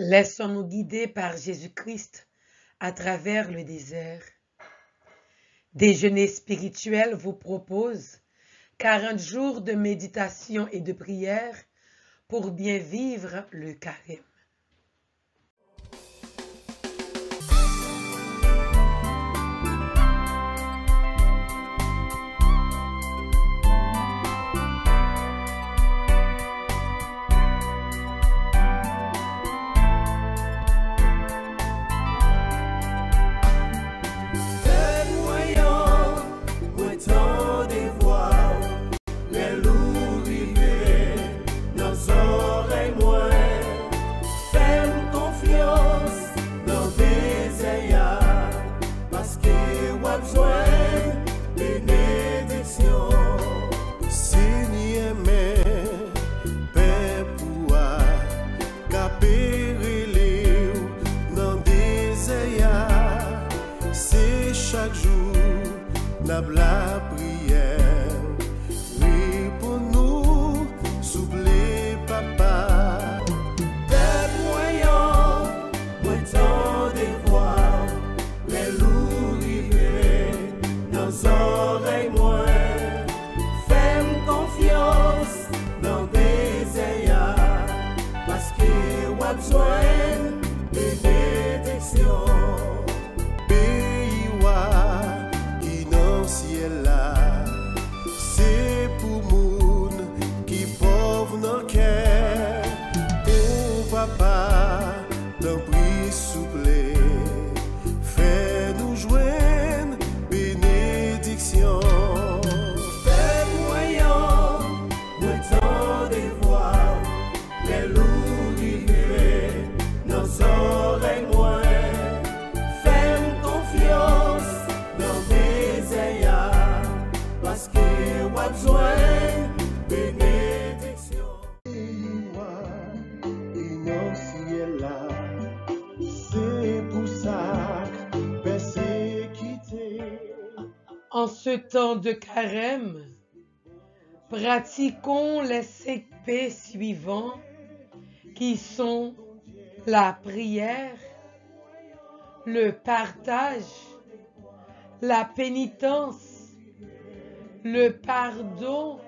Laissons-nous guider par Jésus-Christ à travers le désert. Déjeuner spirituel vous propose 40 jours de méditation et de prière pour bien vivre le carême. Chaque jour, la prière, oui pour nous, souffler papa. Tête moyen, moi tant de voir, les loups rivés, nos oreilles moins, fais-moi confiance dans des ayats, parce que on a besoin de détection. C'est pour moun qui pauvre nos cœurs. Oh papa, d'un prix souple, fais-nous joindre bénédiction. Fais moyen, nous tant de voir les loups rivés, nos oreilles moins. Fais-nous confiance dans tes ayats, parce que on a besoin de bénédiction. C'est pour ça persécuté. En ce temps de carême, pratiquons les CP suivants qui sont la prière, le partage, la pénitence, le pardon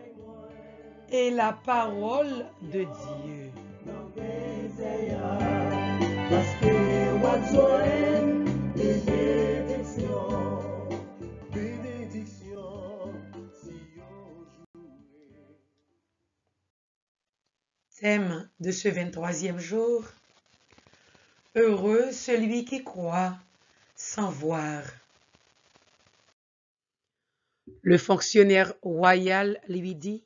et la parole de Dieu. Parce que on a besoin de bénédiction, si on joue. Thème de ce 23e jour: heureux celui qui croit sans voir. Le fonctionnaire royal lui dit: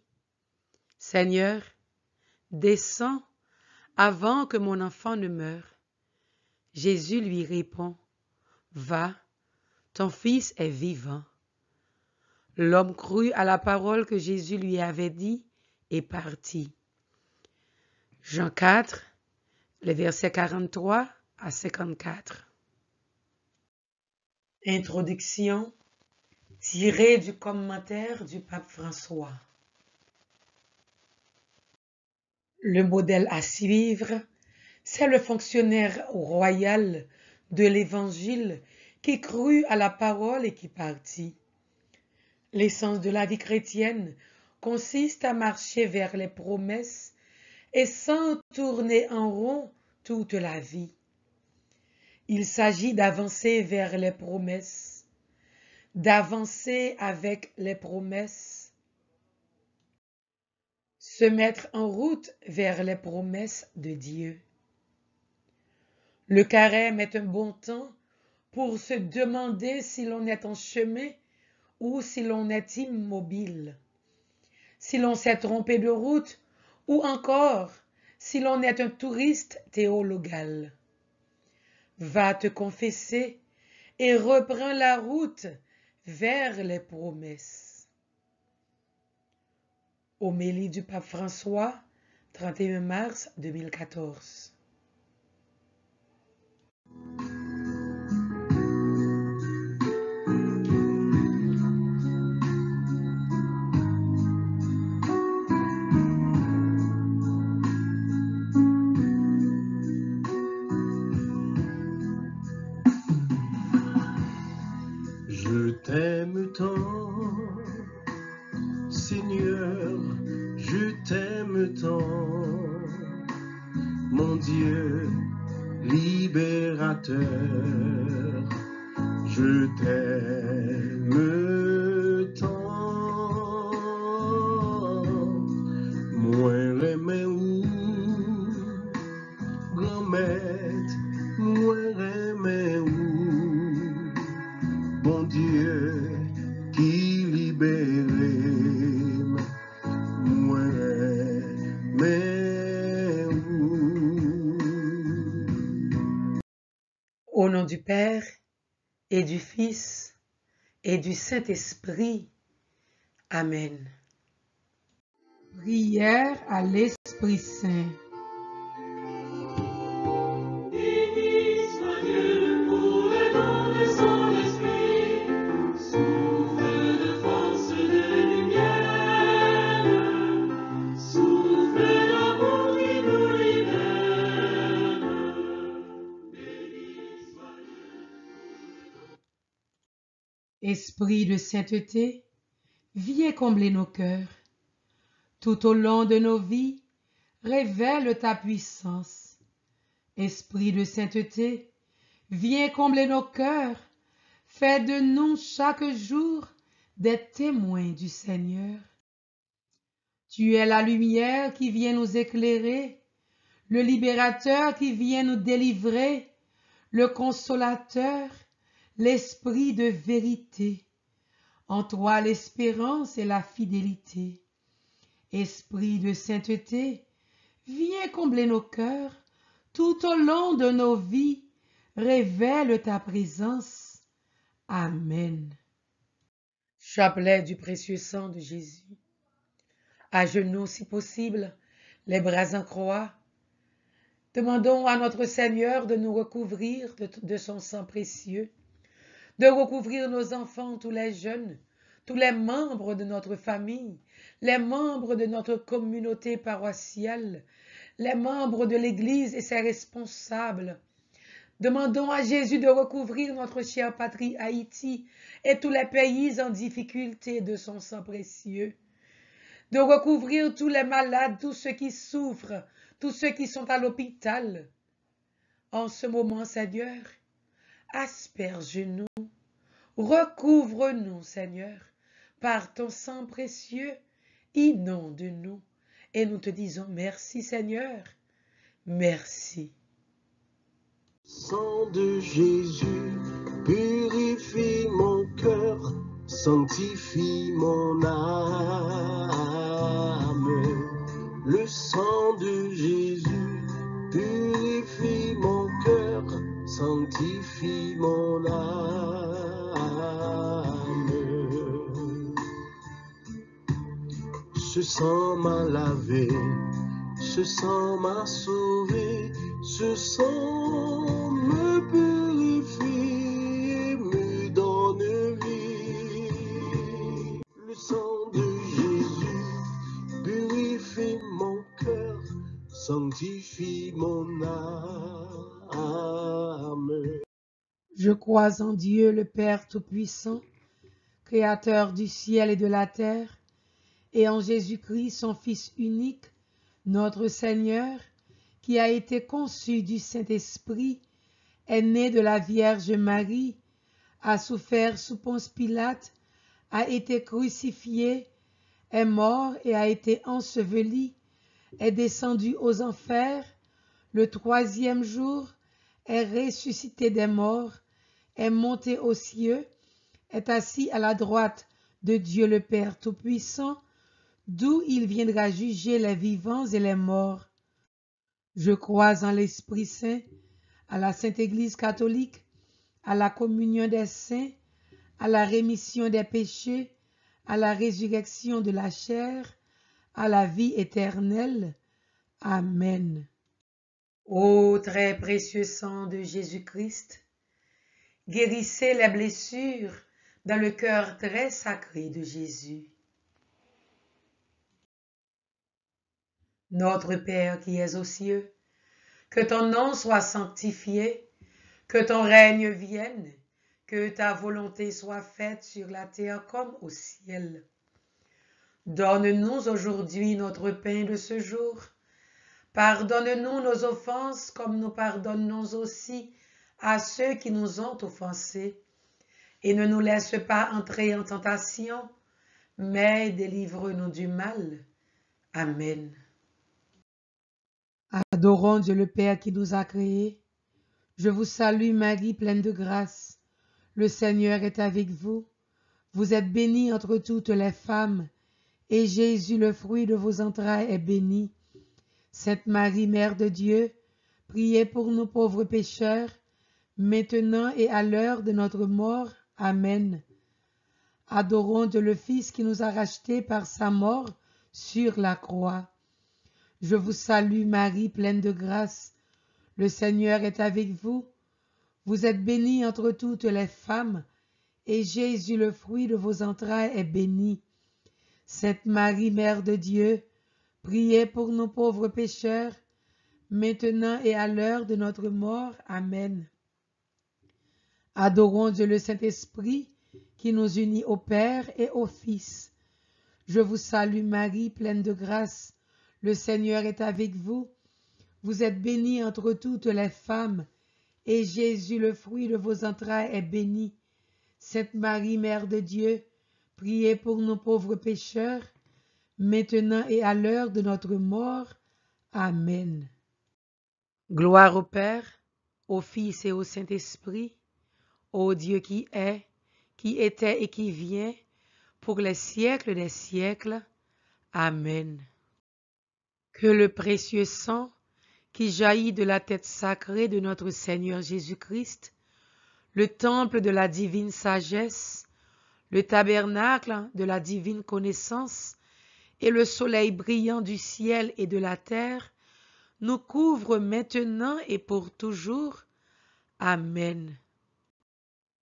Seigneur, descends avant que mon enfant ne meure. Jésus lui répond: Va, ton fils est vivant. L'homme crut à la parole que Jésus lui avait dit et partit. Jean 4, les versets 43 à 54. Introduction tirée du commentaire du pape François. Le modèle à suivre, c'est le fonctionnaire royal de l'Évangile qui crut à la parole et qui partit. L'essence de la vie chrétienne consiste à marcher vers les promesses et sans tourner en rond toute la vie. Il s'agit d'avancer vers les promesses, d'avancer avec les promesses, se mettre en route vers les promesses de Dieu. Le carême est un bon temps pour se demander si l'on est en chemin ou si l'on est immobile, si l'on s'est trompé de route ou encore si l'on est un touriste théologal. Va te confesser et reprends la route vers les promesses. Homélie du pape François, 31 mars 2014. mon Dieu, libérateur, je t'aime tant. Moi l'aimais où, grand maître, moi l'aimais où, bon Dieu qui libère, moi l'aimais où. Au nom du Père et du Fils et du Saint-Esprit. Amen. Prière à l'Esprit Saint. Béni soit Dieu pour le don de son esprit, souffle de force de lumière, souffle d'amour qui nous libère. Béni soit Dieu. Esprit de sainteté, viens combler nos cœurs. Tout au long de nos vies, révèle ta puissance. Esprit de sainteté, viens combler nos cœurs. Fais de nous chaque jour des témoins du Seigneur. Tu es la lumière qui vient nous éclairer, le libérateur qui vient nous délivrer, le consolateur, l'esprit de vérité. En toi l'espérance et la fidélité. Esprit de sainteté, viens combler nos cœurs, tout au long de nos vies, révèle ta présence. Amen. Chapelet du précieux sang de Jésus. À genoux si possible, les bras en croix, demandons à notre Seigneur de nous recouvrir de son sang précieux, de recouvrir nos enfants, tous les jeunes, tous les membres de notre famille, les membres de notre communauté paroissiale, les membres de l'Église et ses responsables. Demandons à Jésus de recouvrir notre chère patrie Haïti et tous les pays en difficulté de son sang précieux, de recouvrir tous les malades, tous ceux qui souffrent, tous ceux qui sont à l'hôpital. En ce moment, Seigneur, asperge-nous, recouvre-nous, Seigneur, par ton sang précieux, inonde-nous, et nous te disons merci, Seigneur, merci. Sang de Jésus, purifie mon cœur, sanctifie mon âme. Le sang de Jésus, purifie mon cœur, sanctifie mon âme. Ce sang m'a lavé, ce sang m'a sauvé, ce sang me purifie, me donne vie. Le sang de Jésus purifie mon cœur, sanctifie mon âme. Je crois en Dieu, le Père Tout-Puissant, Créateur du ciel et de la terre, et en Jésus-Christ, son Fils unique, notre Seigneur, qui a été conçu du Saint-Esprit, est né de la Vierge Marie, a souffert sous Ponce Pilate, a été crucifié, est mort et a été enseveli, est descendu aux enfers, le troisième jour est ressuscité des morts, est monté aux cieux, est assis à la droite de Dieu le Père Tout-Puissant, d'où il viendra juger les vivants et les morts. Je crois en l'Esprit Saint, à la Sainte Église catholique, à la communion des saints, à la rémission des péchés, à la résurrection de la chair, à la vie éternelle. Amen. Ô très précieux sang de Jésus-Christ, guérissez les blessures dans le cœur très sacré de Jésus. Notre Père qui es aux cieux, que ton nom soit sanctifié, que ton règne vienne, que ta volonté soit faite sur la terre comme au ciel. Donne-nous aujourd'hui notre pain de ce jour. Pardonne-nous nos offenses comme nous pardonnons aussi à ceux qui nous ont offensés. Et ne nous laisse pas entrer en tentation, mais délivre-nous du mal. Amen. Adorons Dieu le Père qui nous a créés. Je vous salue Marie, pleine de grâce. Le Seigneur est avec vous. Vous êtes bénie entre toutes les femmes, et Jésus, le fruit de vos entrailles, est béni. Sainte Marie, Mère de Dieu, priez pour nous pauvres pécheurs, maintenant et à l'heure de notre mort. Amen. Adorons Dieu le Fils qui nous a rachetés par sa mort sur la croix. Je vous salue Marie, pleine de grâce. Le Seigneur est avec vous. Vous êtes bénie entre toutes les femmes, et Jésus, le fruit de vos entrailles, est béni. Sainte Marie, Mère de Dieu, priez pour nous pauvres pécheurs, maintenant et à l'heure de notre mort. Amen. Adorons Dieu le Saint-Esprit, qui nous unit au Père et au Fils. Je vous salue Marie, pleine de grâce. Le Seigneur est avec vous. Vous êtes bénie entre toutes les femmes, et Jésus, le fruit de vos entrailles, est béni. Sainte Marie, Mère de Dieu, priez pour nous pauvres pécheurs, maintenant et à l'heure de notre mort. Amen. Gloire au Père, au Fils et au Saint-Esprit, ô Dieu qui était et qui vient, pour les siècles des siècles. Amen. Que le précieux sang qui jaillit de la tête sacrée de notre Seigneur Jésus-Christ, le temple de la divine sagesse, le tabernacle de la divine connaissance et le soleil brillant du ciel et de la terre, nous couvre maintenant et pour toujours. Amen.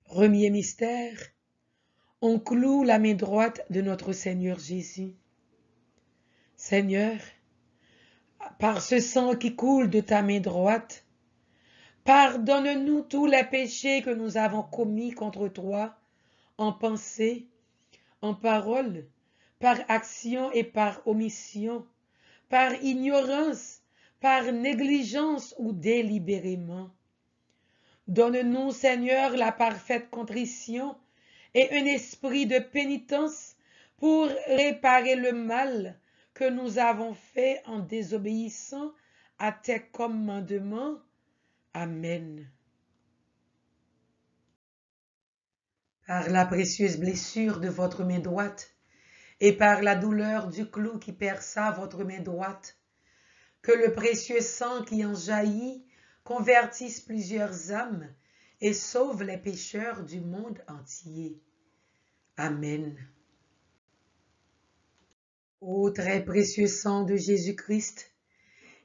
Premier mystère, on cloue la main droite de notre Seigneur Jésus. Seigneur, par ce sang qui coule de ta main droite, pardonne-nous tous les péchés que nous avons commis contre toi, en pensée, en parole, par action et par omission, par ignorance, par négligence ou délibérément. Donne-nous, Seigneur, la parfaite contrition et un esprit de pénitence pour réparer le mal que nous avons fait en désobéissant à tes commandements. Amen. Par la précieuse blessure de votre main droite et par la douleur du clou qui perça votre main droite, que le précieux sang qui en jaillit convertisse plusieurs âmes et sauve les pécheurs du monde entier. Amen. Ô très précieux sang de Jésus-Christ,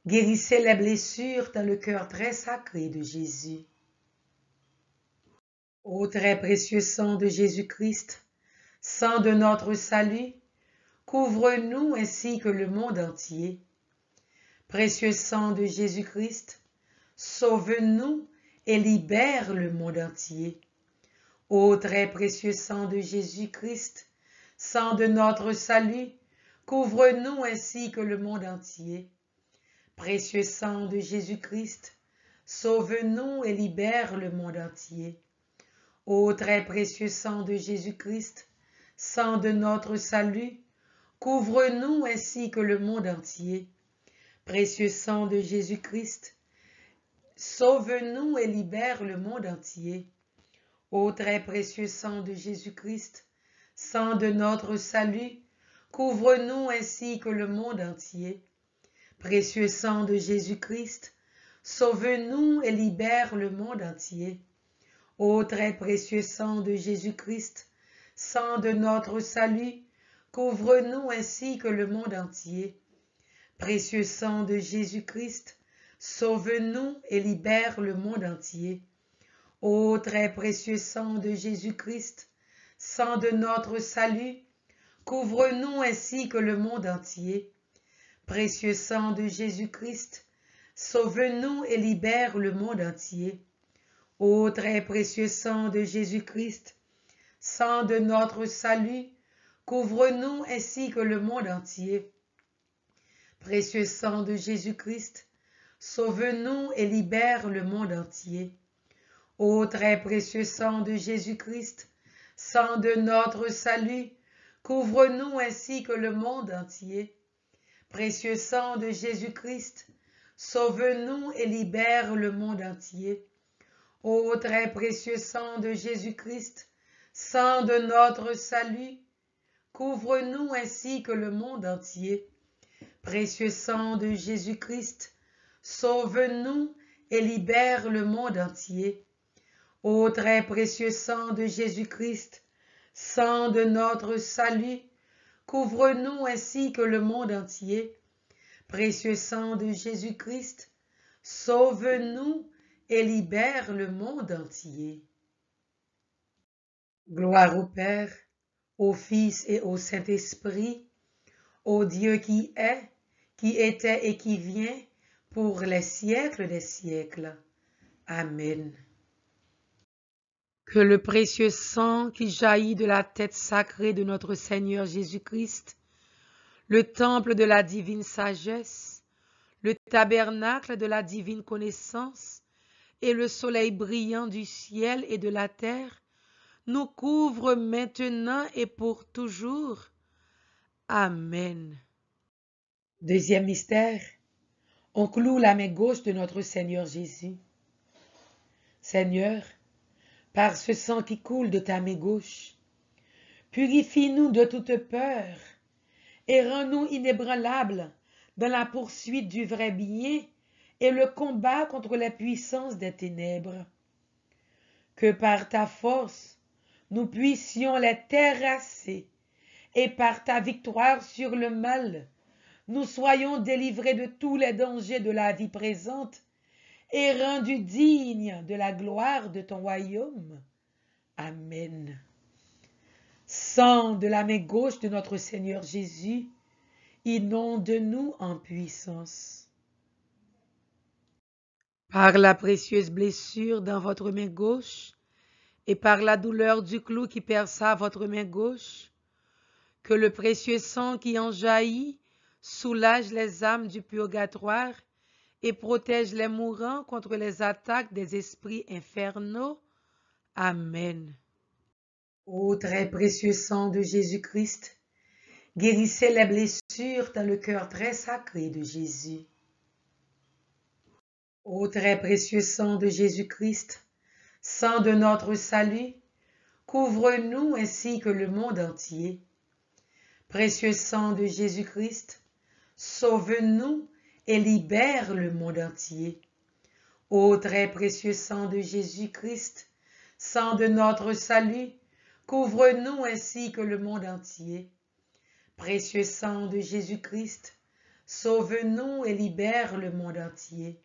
guérissez les blessures dans le cœur très sacré de Jésus. Ô très précieux sang de Jésus-Christ, sang de notre salut, couvre-nous ainsi que le monde entier. Précieux sang de Jésus-Christ, sauve-nous et libère le monde entier. Ô très précieux sang de Jésus-Christ, sang de notre salut, couvre-nous ainsi que le monde entier. Précieux sang de Jésus-Christ, sauve-nous et libère le monde entier. Ô très précieux sang de Jésus-Christ, sang de notre salut, couvre-nous ainsi que le monde entier. Précieux sang de Jésus-Christ, sauve-nous et libère le monde entier. Ô très précieux sang de Jésus-Christ, sang de notre salut, couvre-nous ainsi que le monde entier. Précieux sang de Jésus-Christ, sauve-nous et libère le monde entier. Ô très précieux sang de Jésus-Christ, sang de notre salut, couvre-nous ainsi que le monde entier. Précieux sang de Jésus-Christ, sauve-nous et libère le monde entier. Ô très précieux sang de Jésus-Christ, sang de notre salut, couvre-nous ainsi que le monde entier. Précieux sang de Jésus-Christ, sauve-nous et libère le monde entier. Ô très précieux sang de Jésus-Christ, sang de notre salut, couvre-nous ainsi que le monde entier. Précieux sang de Jésus-Christ, sauve-nous et libère le monde entier. Ô très précieux sang de Jésus-Christ, sang de notre salut, couvre-nous ainsi que le monde entier. Précieux sang de Jésus-Christ, sauve-nous et libère le monde entier. Ô très précieux sang de Jésus-Christ, sang de notre salut, couvre-nous ainsi que le monde entier. Précieux sang de Jésus-Christ, sauve-nous et libère le monde entier. Ô très précieux sang de Jésus-Christ, sang de notre salut, couvre-nous ainsi que le monde entier. Précieux sang de Jésus-Christ, sauve-nous et libère le monde entier. Gloire au Père, au Fils et au Saint-Esprit, au Dieu qui est, qui était et qui vient, pour les siècles des siècles. Amen. Que le précieux sang qui jaillit de la tête sacrée de notre Seigneur Jésus-Christ, le temple de la divine sagesse, le tabernacle de la divine connaissance et le soleil brillant du ciel et de la terre, nous couvre maintenant et pour toujours. Amen. Deuxième mystère, on cloue la main gauche de notre Seigneur Jésus. Seigneur, par ce sang qui coule de ta main gauche, purifie-nous de toute peur et rends-nous inébranlables dans la poursuite du vrai bien et le combat contre les puissances des ténèbres. Que par ta force, nous puissions les terrasser et par ta victoire sur le mal, nous soyons délivrés de tous les dangers de la vie présente et rendus dignes de la gloire de ton royaume. Amen. Sang de la main gauche de notre Seigneur Jésus, inonde-nous en puissance. Par la précieuse blessure dans votre main gauche et par la douleur du clou qui perça votre main gauche, que le précieux sang qui en jaillit soulage les âmes du purgatoire et protège les mourants contre les attaques des esprits infernaux. Amen. Ô très précieux sang de Jésus-Christ, guérissez les blessures dans le cœur très sacré de Jésus. Ô très précieux sang de Jésus-Christ, sang de notre salut, couvre-nous ainsi que le monde entier. Précieux sang de Jésus-Christ, sauve-nous et libère le monde entier. Ô très précieux sang de Jésus-Christ, sang de notre salut, couvre-nous ainsi que le monde entier. Précieux sang de Jésus-Christ, sauve-nous et libère le monde entier.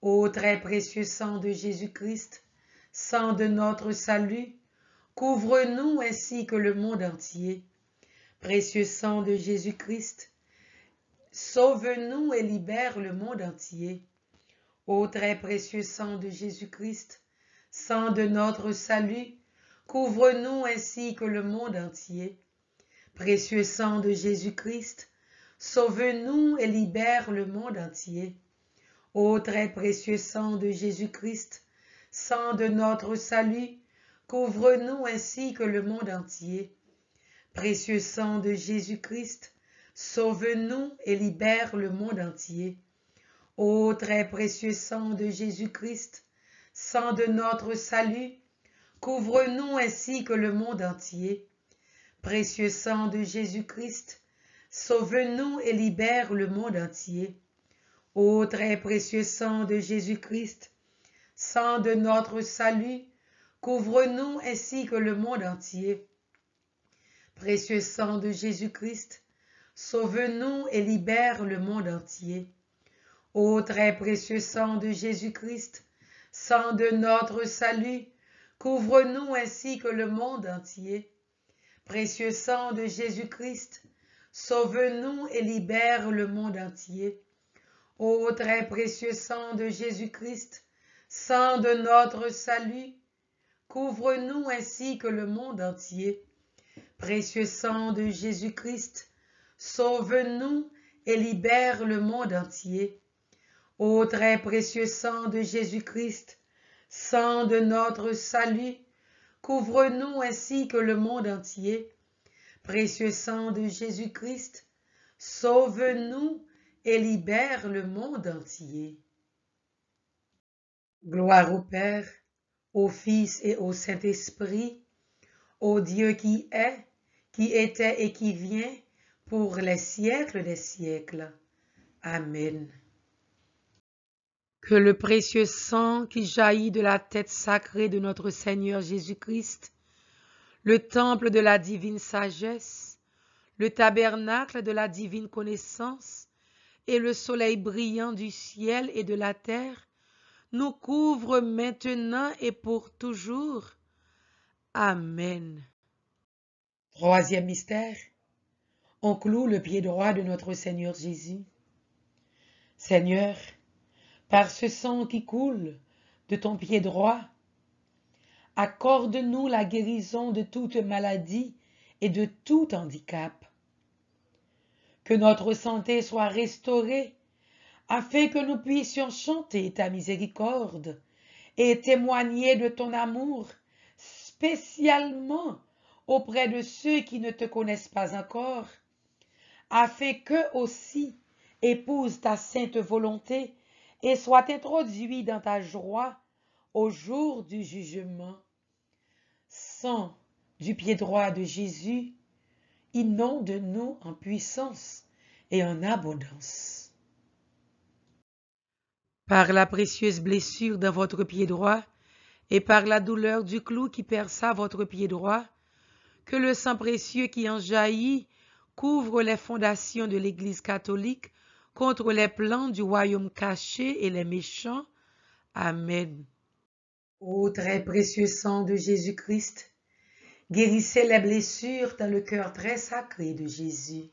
Ô très précieux sang de Jésus-Christ, sang de notre salut, couvre-nous ainsi que le monde entier. Précieux sang de Jésus-Christ, sauve-nous et libère le monde entier. Ô très précieux sang de Jésus-Christ, sang de notre salut, couvre-nous ainsi que le monde entier. Précieux sang de Jésus-Christ, sauve-nous et libère le monde entier. Ô très précieux sang de Jésus-Christ, sang de notre salut, couvre-nous ainsi que le monde entier. Précieux sang de Jésus-Christ, sauve-nous et libère le monde entier. Ô très précieux sang de Jésus-Christ, sang de notre salut, couvre-nous ainsi que le monde entier. Précieux sang de Jésus-Christ, sauve-nous et libère le monde entier. Ô très précieux sang de Jésus-Christ, sang de notre salut, couvre-nous ainsi que le monde entier. Précieux sang de Jésus-Christ, sauve-nous et libère le monde entier. Ô très précieux sang de Jésus-Christ, sang de notre salut, couvre-nous ainsi que le monde entier. Précieux sang de Jésus-Christ, sauve-nous et libère le monde entier. Ô très précieux sang de Jésus-Christ, sang de notre salut, couvre-nous ainsi que le monde entier. Précieux sang de Jésus-Christ, sauve-nous et libère le monde entier. Ô très précieux sang de Jésus-Christ, sang de notre salut, couvre-nous ainsi que le monde entier. Précieux sang de Jésus-Christ, sauve-nous et libère le monde entier. Gloire au Père, au Fils et au Saint-Esprit, au Dieu qui est, qui était et qui vient, pour les siècles des siècles. Amen. Que le précieux sang qui jaillit de la tête sacrée de notre Seigneur Jésus-Christ, le temple de la divine sagesse, le tabernacle de la divine connaissance et le soleil brillant du ciel et de la terre, nous couvre maintenant et pour toujours. Amen. Troisième mystère. On cloue le pied droit de notre Seigneur Jésus. Seigneur, par ce sang qui coule de ton pied droit, accorde-nous la guérison de toute maladie et de tout handicap. Que notre santé soit restaurée, afin que nous puissions chanter ta miséricorde et témoigner de ton amour, spécialement auprès de ceux qui ne te connaissent pas encore, afin qu'eux aussi épousent ta sainte volonté et soient introduits dans ta joie au jour du jugement. Sang du pied droit de Jésus, inonde-nous en puissance et en abondance. Par la précieuse blessure dans votre pied droit et par la douleur du clou qui perça votre pied droit, que le sang précieux qui en jaillit couvre les fondations de l'Église catholique contre les plans du royaume caché et les méchants. Amen. Ô très précieux sang de Jésus-Christ, guérissez les blessures dans le cœur très sacré de Jésus.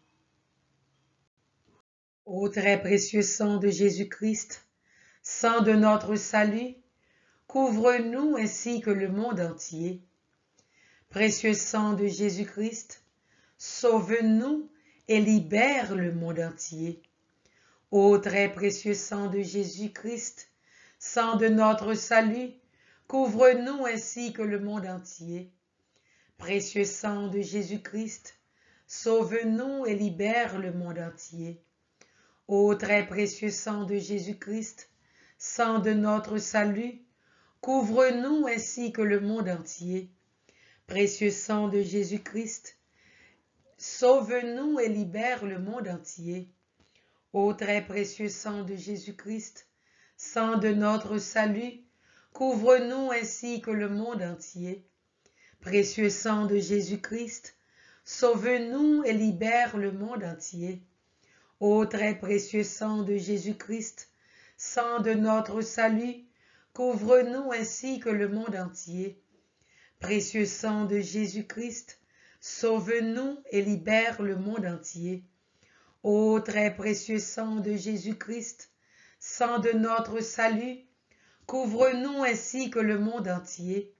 Ô très précieux sang de Jésus-Christ, sang de notre salut, couvre-nous ainsi que le monde entier. Précieux sang de Jésus-Christ, sauve-nous et libère le monde entier. Ô très précieux sang de Jésus-Christ, sang de notre salut, couvre-nous ainsi que le monde entier. Précieux sang de Jésus-Christ, sauve-nous et libère le monde entier. Ô très précieux sang de Jésus-Christ, sang de notre salut, couvre-nous ainsi que le monde entier. Précieux sang de Jésus-Christ, sauve-nous et libère le monde entier. Ô très précieux sang de Jésus-Christ, sang de notre salut, couvre-nous ainsi que le monde entier. Précieux sang de Jésus-Christ, sauve-nous et libère le monde entier. Ô très précieux sang de Jésus-Christ, sang de notre salut, couvre-nous ainsi que le monde entier. Précieux sang de Jésus-Christ, sauve-nous et libère le monde entier. Ô très précieux sang de Jésus-Christ, sang de notre salut, couvre-nous ainsi que le monde entier.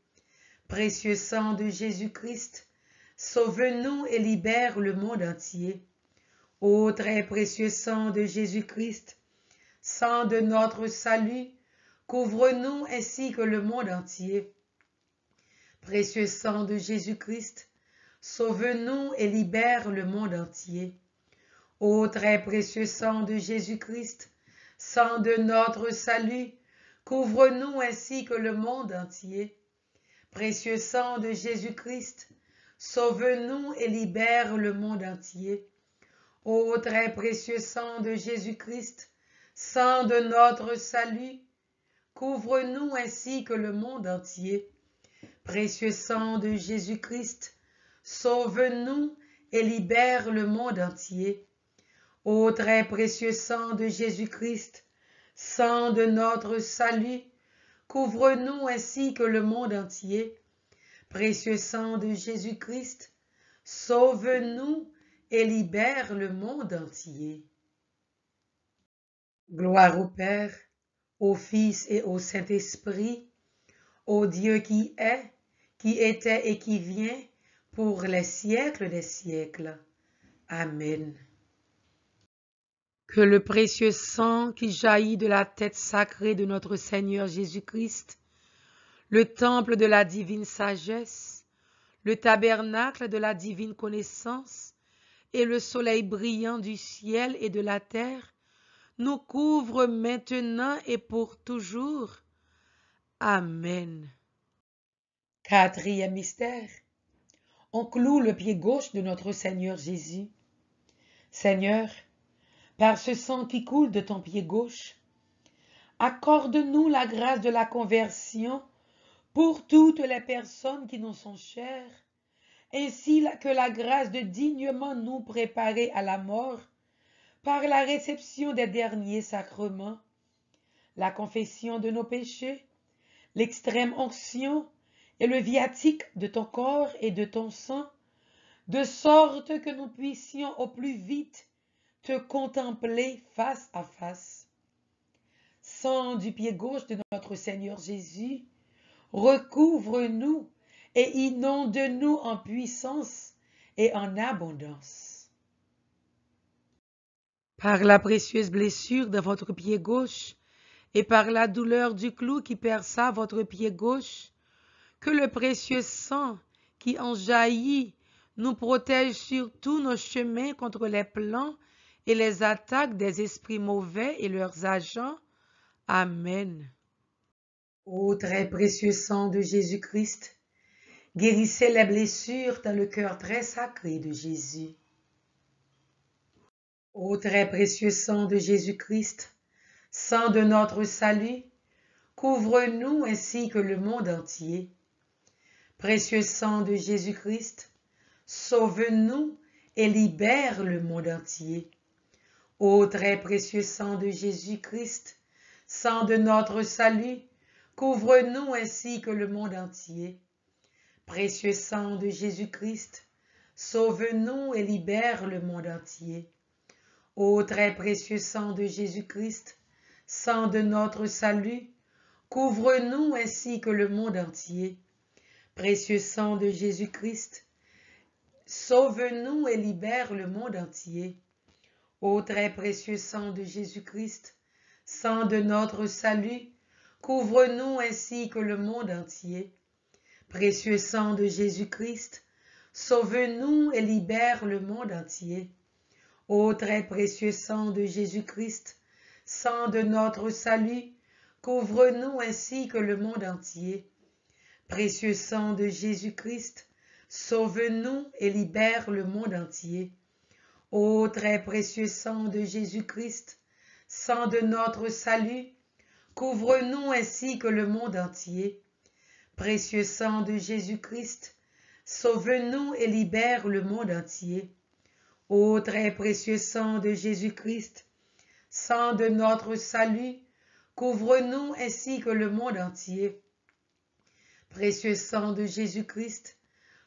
Précieux sang de Jésus-Christ, sauve-nous et libère le monde entier. Ô très précieux sang de Jésus-Christ, sang de notre salut, couvre-nous ainsi que le monde entier. Précieux sang de Jésus-Christ, sauve-nous et libère le monde entier. Ô très précieux sang de Jésus-Christ, sang de notre salut, couvre-nous ainsi que le monde entier. Précieux sang de Jésus-Christ, sauve-nous et libère le monde entier. Ô très précieux sang de Jésus-Christ, sang de notre salut, couvre-nous ainsi que le monde entier. Précieux sang de Jésus-Christ, sauve-nous et libère le monde entier. Ô très précieux sang de Jésus-Christ, sang de notre salut, couvre-nous ainsi que le monde entier. Précieux sang de Jésus-Christ, sauve-nous et libère le monde entier. Gloire au Père, au Fils et au Saint-Esprit, au Dieu qui est, qui était et qui vient, pour les siècles des siècles. Amen. Que le précieux sang qui jaillit de la tête sacrée de notre Seigneur Jésus-Christ, le temple de la divine sagesse, le tabernacle de la divine connaissance et le soleil brillant du ciel et de la terre nous couvre maintenant et pour toujours. Amen. Quatrième mystère. On cloue le pied gauche de notre Seigneur Jésus. Seigneur, par ce sang qui coule de ton pied gauche, accorde-nous la grâce de la conversion pour toutes les personnes qui nous sont chères, ainsi que la grâce de dignement nous préparer à la mort par la réception des derniers sacrements, la confession de nos péchés, l'extrême onction et le viatique de ton corps et de ton sang, de sorte que nous puissions au plus vite te contempler face à face. Sang du pied gauche de notre Seigneur Jésus, recouvre-nous et inonde-nous en puissance et en abondance. Par la précieuse blessure de votre pied gauche et par la douleur du clou qui perça votre pied gauche, que le précieux sang qui en jaillit nous protège sur tous nos chemins contre les plans et les attaques des esprits mauvais et leurs agents. Amen. Ô très précieux sang de Jésus-Christ, guérissez les blessures dans le cœur très sacré de Jésus. Ô très précieux sang de Jésus-Christ, sang de notre salut, couvre-nous ainsi que le monde entier. Précieux sang de Jésus-Christ, sauve-nous et libère le monde entier. Ô très précieux sang de Jésus-Christ, sang de notre salut, couvre-nous ainsi que le monde entier. Précieux sang de Jésus-Christ, sauve-nous et libère le monde entier. Ô très précieux sang de Jésus-Christ, sang de notre salut, couvre-nous ainsi que le monde entier. Précieux sang de Jésus-Christ, sauve-nous et libère le monde entier. Ô très précieux sang de Jésus-Christ, sang de notre salut, couvre-nous ainsi que le monde entier. Précieux sang de Jésus-Christ, sauve-nous et libère le monde entier. Ô très précieux sang de Jésus-Christ, sang de notre salut, couvre-nous ainsi que le monde entier. Précieux sang de Jésus-Christ, sauve-nous et libère le monde entier. Ô très précieux sang de Jésus-Christ, sang de notre salut, couvre-nous ainsi que le monde entier. Précieux sang de Jésus-Christ, sauve-nous et libère le monde entier. Ô très précieux sang de Jésus-Christ, sang de notre salut, couvre-nous ainsi que le monde entier. Précieux sang de Jésus-Christ,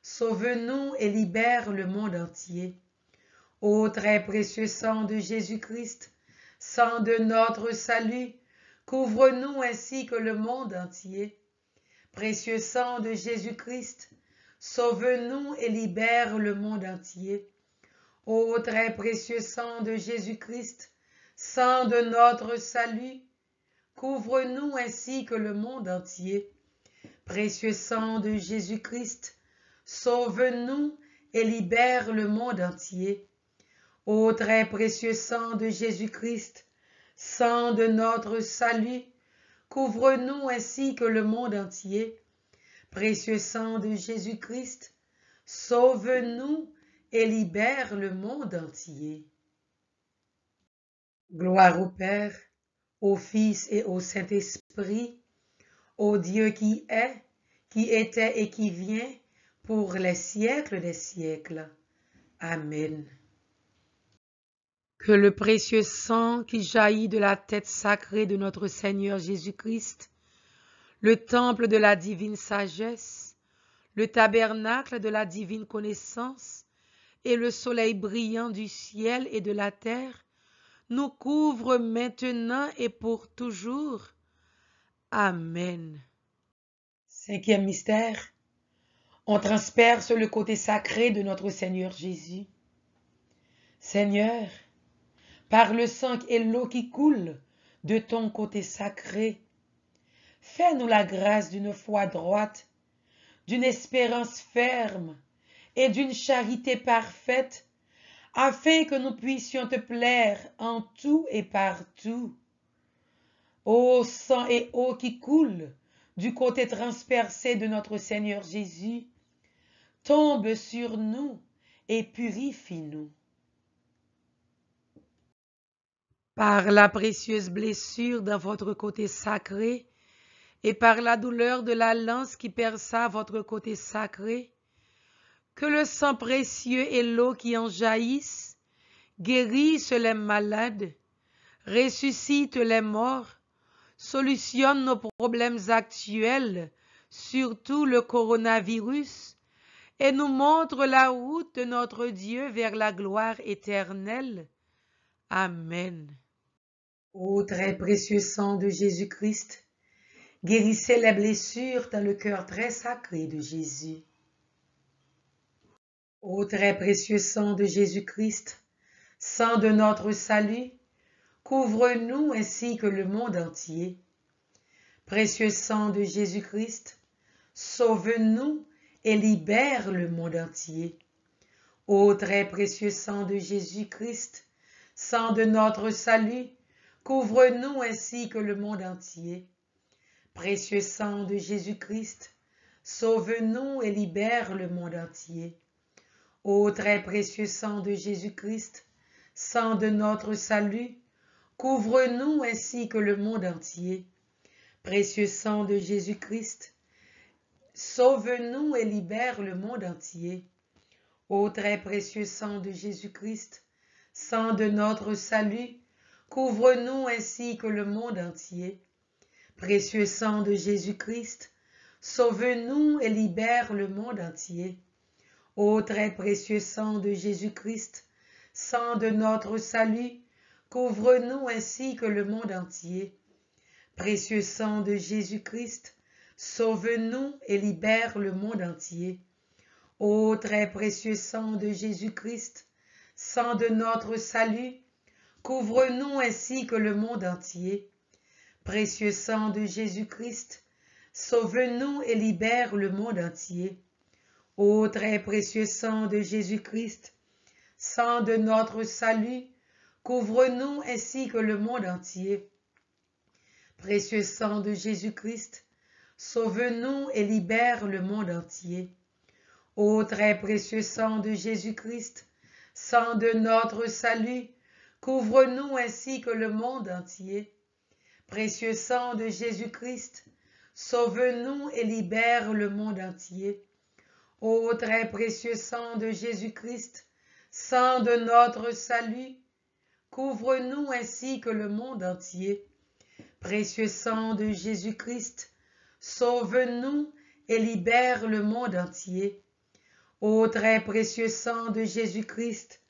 sauve-nous et libère le monde entier. Ô très précieux sang de Jésus-Christ, sang de notre salut, couvre-nous ainsi que le monde entier. Précieux sang de Jésus-Christ, sauve-nous et libère le monde entier. Ô très précieux sang de Jésus-Christ, sang de notre salut, couvre-nous ainsi que le monde entier. Précieux sang de Jésus-Christ, sauve-nous et libère le monde entier. Ô très précieux sang de Jésus-Christ, sang de notre salut, couvre-nous ainsi que le monde entier. Précieux sang de Jésus-Christ, sauve-nous et libère le monde entier. Gloire au Père, au Fils et au Saint-Esprit, au Dieu qui est, qui était et qui vient, pour les siècles des siècles. Amen. Que le précieux sang qui jaillit de la tête sacrée de notre Seigneur Jésus-Christ, le temple de la divine sagesse, le tabernacle de la divine connaissance et le soleil brillant du ciel et de la terre, nous couvre maintenant et pour toujours. Amen. Cinquième mystère. On transperce le côté sacré de notre Seigneur Jésus. Seigneur, par le sang et l'eau qui coule de ton côté sacré. Fais-nous la grâce d'une foi droite, d'une espérance ferme et d'une charité parfaite, afin que nous puissions te plaire en tout et partout. Ô sang et eau qui coule du côté transpercé de notre Seigneur Jésus, tombe sur nous et purifie-nous. Par la précieuse blessure dans votre côté sacré et par la douleur de la lance qui perça votre côté sacré, que le sang précieux et l'eau qui en jaillissent guérissent les malades, ressuscitent les morts, solutionnent nos problèmes actuels, surtout le coronavirus, et nous montrent la route de notre Dieu vers la gloire éternelle. Amen. Ô très précieux sang de Jésus-Christ, guérissez les blessures dans le cœur très sacré de Jésus. Ô très précieux sang de Jésus-Christ, sang de notre salut, couvre-nous ainsi que le monde entier. Précieux sang de Jésus-Christ, sauve-nous et libère le monde entier. Ô très précieux sang de Jésus-Christ, sang de notre salut, couvre-nous ainsi que le monde entier. Précieux sang de Jésus-Christ, sauve-nous et libère le monde entier. Ô très précieux sang de Jésus-Christ, sang de notre salut, couvre-nous ainsi que le monde entier. Précieux sang de Jésus-Christ, sauve-nous et libère le monde entier. Ô très précieux sang de Jésus-Christ, sang de notre salut, couvre-nous ainsi que le monde entier. Précieux sang de Jésus-Christ, sauve-nous et libère le monde entier. Ô très précieux sang de Jésus-Christ, sang de notre salut, couvre-nous ainsi que le monde entier. Précieux sang de Jésus-Christ, sauve-nous et libère le monde entier. Ô très précieux sang de Jésus-Christ, sang de notre salut, couvre-nous ainsi que le monde entier. Précieux sang de Jésus-Christ, sauve-nous et libère le monde entier. Ô très précieux sang de Jésus-Christ, sang de notre salut, couvre-nous ainsi que le monde entier. Précieux sang de Jésus-Christ, sauve-nous et libère le monde entier. Ô très précieux sang de Jésus-Christ, sang de notre salut, couvre-nous ainsi que le monde entier. Précieux sang de Jésus-Christ, sauve-nous et libère le monde entier. Ô très précieux sang de Jésus-Christ, sang de notre salut, couvre-nous ainsi que le monde entier. Précieux sang de Jésus-Christ, sauve-nous et libère le monde entier. Ô très précieux sang de Jésus-Christ,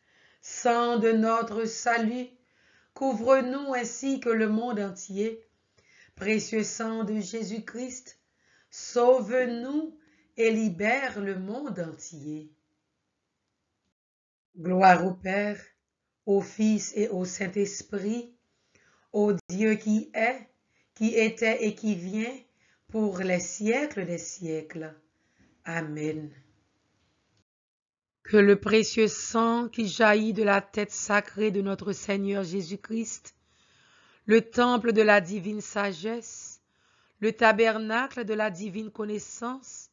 sang de notre salut, couvre-nous ainsi que le monde entier. Précieux sang de Jésus-Christ, sauve-nous et libère le monde entier. Gloire au Père, au Fils et au Saint-Esprit, au Dieu qui est, qui était et qui vient, pour les siècles des siècles. Amen. Que le précieux sang qui jaillit de la tête sacrée de notre Seigneur Jésus-Christ, le temple de la divine sagesse, le tabernacle de la divine connaissance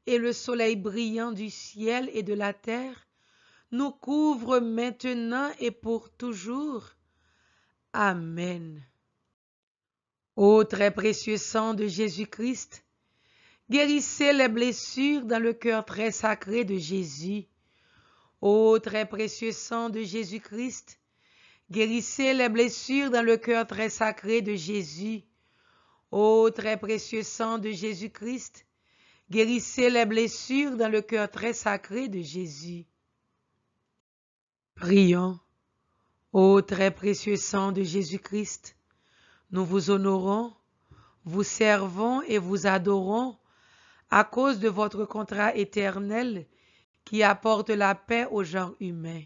et le soleil brillant du ciel et de la terre, nous couvre maintenant et pour toujours. Amen. Ô très précieux sang de Jésus-Christ, guérissez les blessures dans le cœur très sacré de Jésus. Ô très précieux sang de Jésus-Christ, guérissez les blessures dans le cœur très sacré de Jésus. Ô très précieux sang de Jésus-Christ, guérissez les blessures dans le cœur très sacré de Jésus. Prions. Ô très précieux sang de Jésus-Christ, nous vous honorons, vous servons et vous adorons à cause de votre contrat éternel qui apporte la paix au genre humain.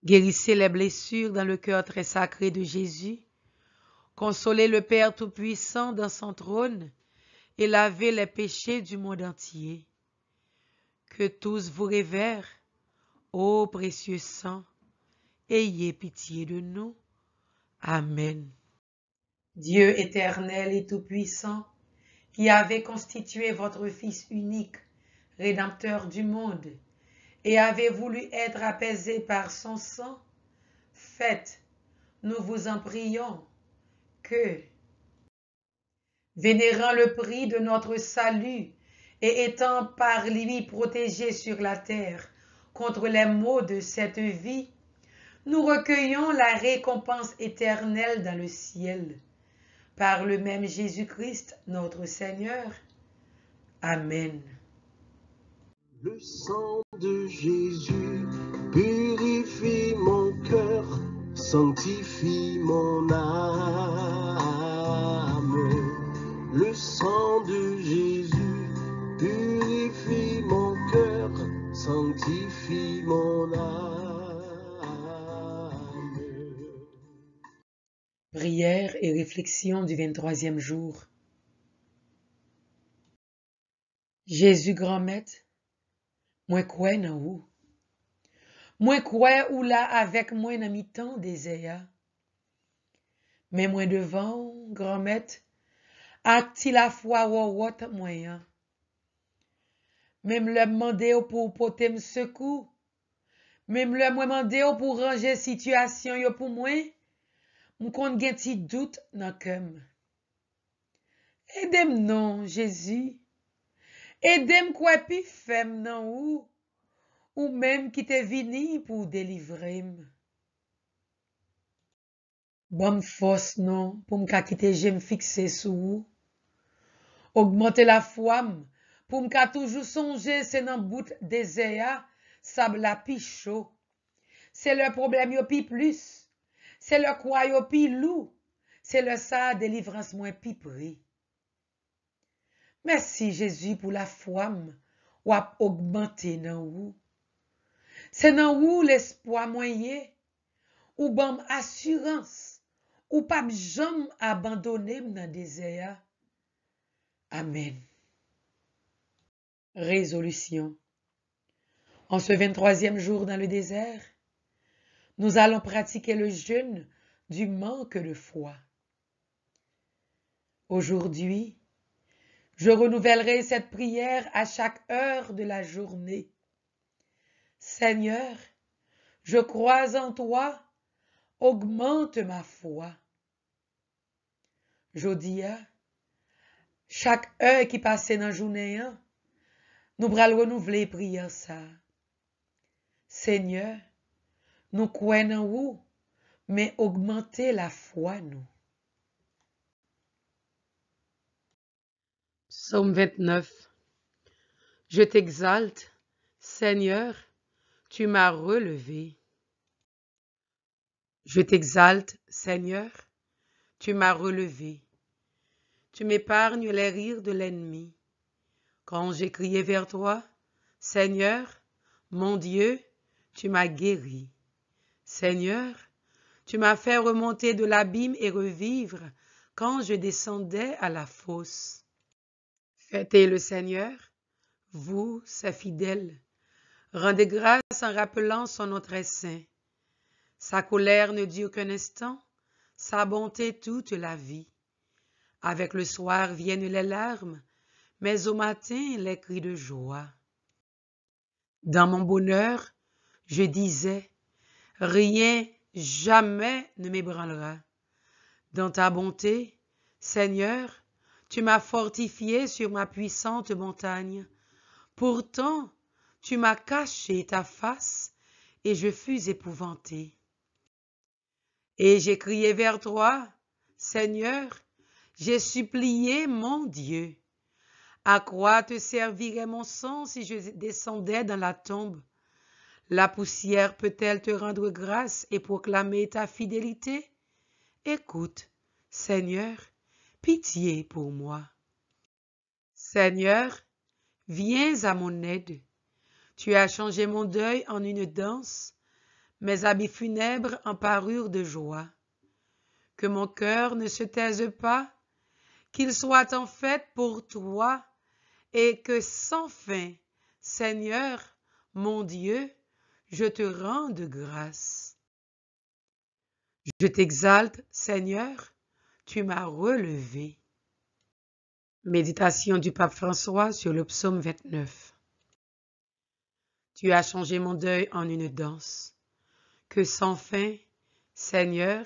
Guérissez les blessures dans le cœur très sacré de Jésus. Consolez le Père Tout-Puissant dans son trône et lavez les péchés du monde entier. Que tous vous révèrent, ô précieux sang, ayez pitié de nous. Amen. Dieu éternel et tout-puissant, qui avez constitué votre Fils unique, Rédempteur du monde, et avez voulu être apaisé par son sang, faites, nous vous en prions, que, vénérant le prix de notre salut et étant par lui protégés sur la terre contre les maux de cette vie, nous recueillons la récompense éternelle dans le ciel. Par le même Jésus-Christ, notre Seigneur. Amen. Le sang de Jésus purifie mon cœur, sanctifie mon âme. Le sang de Jésus purifie mon cœur, sanctifie mon âme. Prière et réflexion du 23e jour. Jésus grand maître, moi crois nan ou. Moi crois ou là avec moi dans mi-temps désert. Mais moi devant, grand maître, a-t-il la foi ou moyen. Même le demander pour porter me secours. Même le demander pour ranger situation yo pour moi. M'kon gen ti doute nan kem. Aidem non, Jésus. Aidem quoi pi fem nan ou même qui te vini pour délivrer. Bon force non, pour m'ka quitter j'aime fixer sous. Augmenter la foi pour m'ka toujours songer c'est nan bout désert, sable la pi chaud. C'est le problème yo pi plus. C'est le quoi yo pi loup. C'est le ça délivrance moins pi prix. Merci Jésus pour la foi ou a augmenté nan ou. C'est nan ou l'espoir moyen ou bam assurance ou pas jamais abandonner dans désert. Amen. Résolution. En ce 23e jour dans le désert, nous allons pratiquer le jeûne du manque de foi. Aujourd'hui, je renouvellerai cette prière à chaque heure de la journée. Seigneur, je crois en toi, augmente ma foi. Jodia, chaque heure qui passe dans la journée, nous allons renouveler prière ça. Seigneur, nous croyons en vous, mais augmentez la foi nous. Psaume 29. Je t'exalte, Seigneur, tu m'as relevé. Je t'exalte, Seigneur, tu m'as relevé. Tu m'épargnes les rires de l'ennemi. Quand j'ai crié vers toi, Seigneur, mon Dieu, tu m'as guéri. Seigneur, tu m'as fait remonter de l'abîme et revivre quand je descendais à la fosse. Fêtez le Seigneur, vous, ses fidèles. Rendez grâce en rappelant son nom très saint. Sa colère ne dure qu'un instant, sa bonté toute la vie. Avec le soir viennent les larmes, mais au matin les cris de joie. Dans mon bonheur, je disais, rien jamais ne m'ébranlera. Dans ta bonté, Seigneur, tu m'as fortifié sur ma puissante montagne. Pourtant, tu m'as caché ta face et je fus épouvanté. Et j'ai crié vers toi, Seigneur, j'ai supplié mon Dieu. À quoi te servirait mon sang si je descendais dans la tombe? La poussière peut-elle te rendre grâce et proclamer ta fidélité? Écoute, Seigneur, pitié pour moi. Seigneur, viens à mon aide. Tu as changé mon deuil en une danse. Mes habits funèbres en parurent de joie. Que mon cœur ne se taise pas, qu'il soit en fête pour toi, et que sans fin, Seigneur, mon Dieu, je te rende grâce. Je t'exalte, Seigneur, tu m'as relevé. Méditation du pape François sur le psaume 29. Tu as changé mon deuil en une danse. Que sans fin, Seigneur,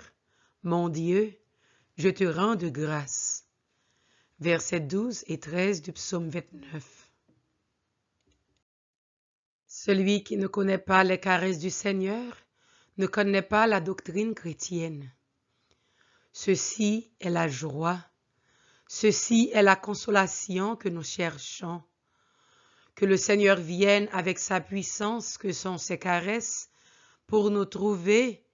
mon Dieu, je te rende grâce. Versets 12 et 13 du psaume 29. Celui qui ne connaît pas les caresses du Seigneur ne connaît pas la doctrine chrétienne. Ceci est la joie, ceci est la consolation que nous cherchons. Que le Seigneur vienne avec sa puissance que sont ses caresses pour nous trouver,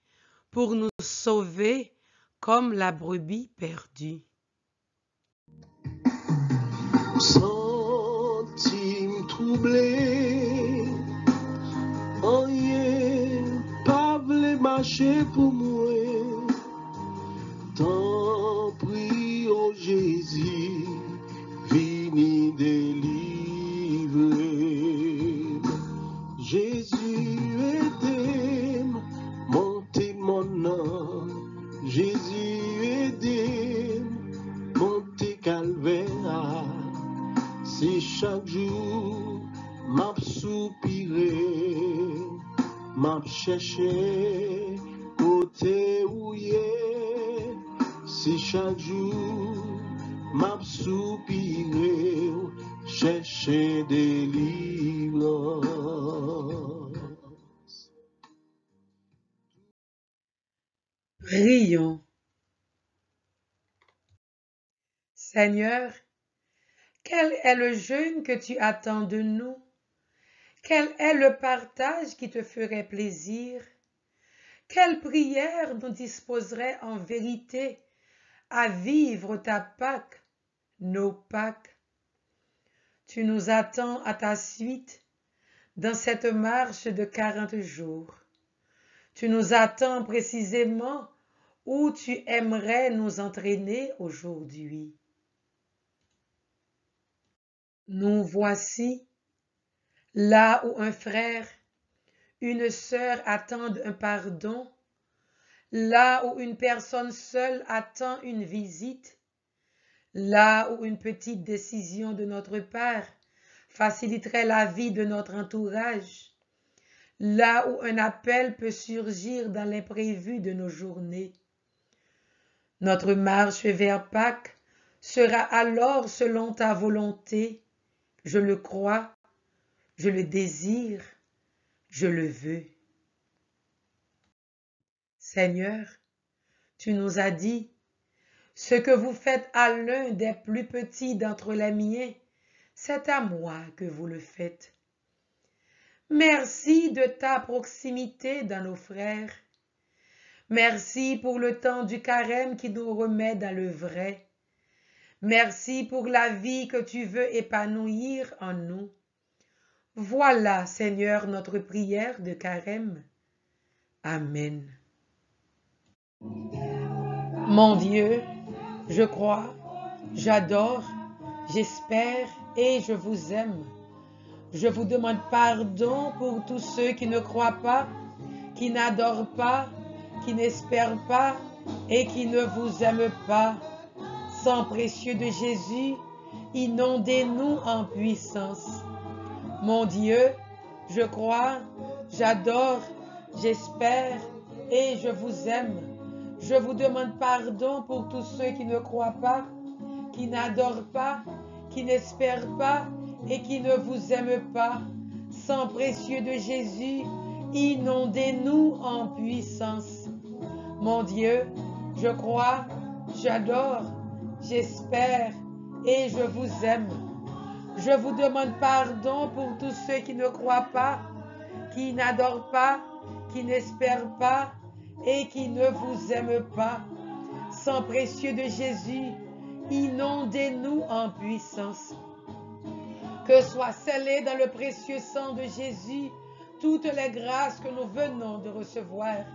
pour nous sauver comme la brebis perdue. Sentime troublé, rien pas vle marcher pour moi. Tant prie, oh Jésus, vini délivrer. Jésus aide-moi, monter mon nom. Jésus aide-moi, monter calvaire. C'est chaque jour m'a soupiré, m'a cherché côté où y est. C'est chaque jour m'a soupiré, chercher délivrance. Prions. Seigneur, quel est le jeûne que tu attends de nous? Quel est le partage qui te ferait plaisir? Quelle prière nous disposerait en vérité à vivre ta Pâque, nos Pâques? Tu nous attends à ta suite dans cette marche de 40 jours. Tu nous attends précisément où tu aimerais nous entraîner aujourd'hui. Nous voici là où un frère, une sœur attendent un pardon, là où une personne seule attend une visite, là où une petite décision de notre part faciliterait la vie de notre entourage, là où un appel peut surgir dans l'imprévu de nos journées. Notre marche vers Pâques sera alors selon ta volonté. Je le crois, je le désire, je le veux. Seigneur, tu nous as dit, ce que vous faites à l'un des plus petits d'entre les miens, c'est à moi que vous le faites. Merci de ta proximité dans nos frères. Merci pour le temps du carême qui nous remet dans le vrai. Merci pour la vie que tu veux épanouir en nous. Voilà, Seigneur, notre prière de carême. Amen. Mon Dieu, je crois, j'adore, j'espère et je vous aime. Je vous demande pardon pour tous ceux qui ne croient pas, qui n'adorent pas, qui n'espèrent pas et qui ne vous aiment pas. Sang précieux de Jésus, inondez-nous en puissance. Mon Dieu, je crois, j'adore, j'espère et je vous aime. Je vous demande pardon pour tous ceux qui ne croient pas, qui n'adorent pas, qui n'espèrent pas et qui ne vous aiment pas. Sang précieux de Jésus, inondez-nous en puissance. Mon Dieu, je crois, j'adore, j'espère et je vous aime. Je vous demande pardon pour tous ceux qui ne croient pas, qui n'adorent pas, qui n'espèrent pas et qui ne vous aiment pas. Sang précieux de Jésus, inondez-nous en puissance. Que soit scellé dans le précieux sang de Jésus toutes les grâces que nous venons de recevoir.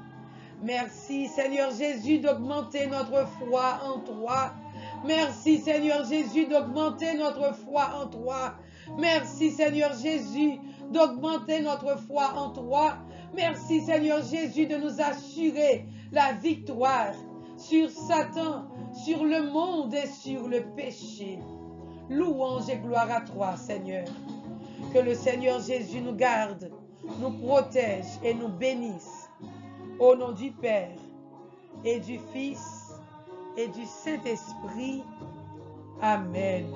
Merci Seigneur Jésus d'augmenter notre foi en toi. Merci Seigneur Jésus d'augmenter notre foi en toi. Merci Seigneur Jésus d'augmenter notre foi en toi. Merci Seigneur Jésus de nous assurer la victoire sur Satan, sur le monde et sur le péché. Louange et gloire à toi Seigneur. Que le Seigneur Jésus nous garde, nous protège et nous bénisse. Au nom du Père et du Fils et du Saint-Esprit. Amen.